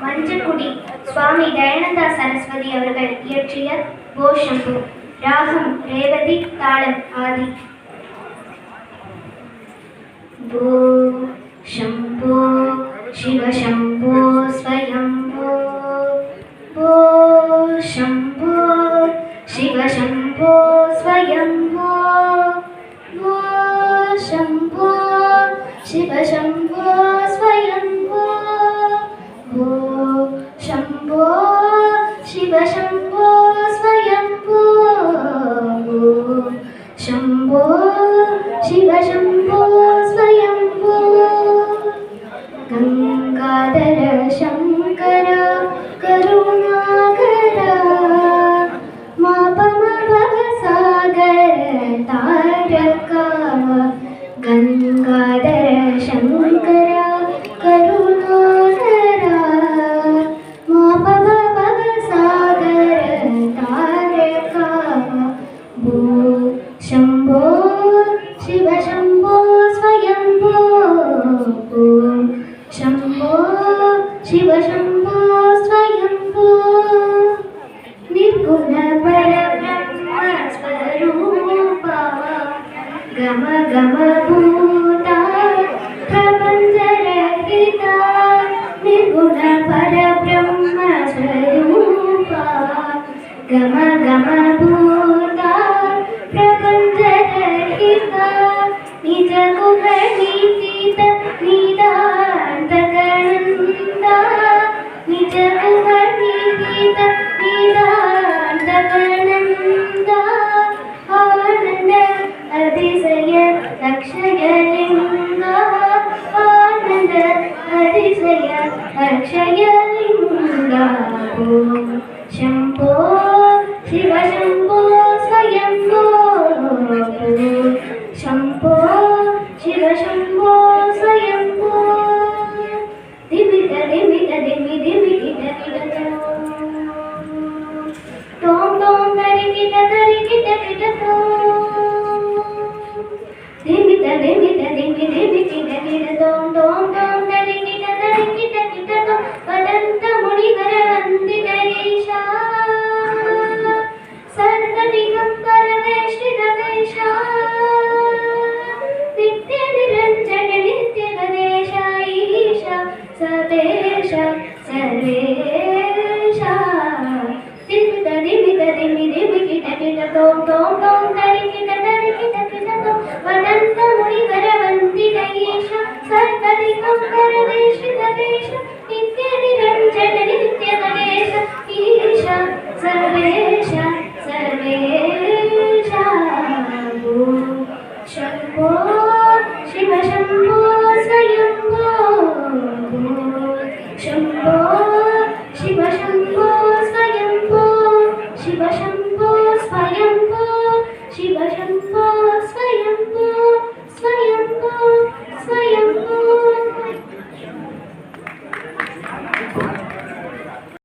மஞ்சக்குடி சுவாமி தயானந்தா சரஸ்வதி அவர்கள் இயற்றிய ஓ சம்பு. ராகம் ரேவதி, தாளம் ஆதி. ஓ शंभो शिव शंभो स्वयंभो, ओ शंभो शिव शंभो स्वयंभो, ओ शंभो शिव शंभो स्वयंभो, ओ शंभो शिव शंभो स्वयंभो, ओ शंभो शिव शंभो स्वयंभो. गंगाधर शंकर करुणाकर मापम भवसागर तारका. गंगाधर शंकर करुणाकर मापम भवसागर तारका. भो शंभो शिव शंभो स्वयंभो, शंभो शिव शंभो स्वयंभो. निर्गुण परब्रह्म स्वरूपा गम गम भूता प्रपंच रहिता. निर्गुण परब्रह्म स्वरूपा गम गम भूता प्रपंच रहिता. निज गुण निहित निदांत गणंदा, निज गुण निहित निदांत गणंदा. आनंद अतिशय अक्षय लिंगा, आनंद अतिशय अक्षय लिंगा. ओम शंभो शिव शंभो स्वयंभो, शंभो शिव शंभो स्वयंभो. दिमित दिमित दिमि दिमि किट किट तोम तोम तरि किट किट तोम. दिमित दिमित दिमि दिमि किट किट तोम तोम तोम तरि किट किट तोम. वदंत मुनिवर वंदित ईशा सर्वदिगंबर वेष्टित वेशा. नित्य निरंजन नित्य गणेश ईशा सदेश सर्वेशा. दिमित दिमित दिमि दिमि किट किट तोम तोम तोम तरि किट तोम. वदंत मुनिवर वंदित ईशा सर्वदिगंबर वेष्टित वेशा.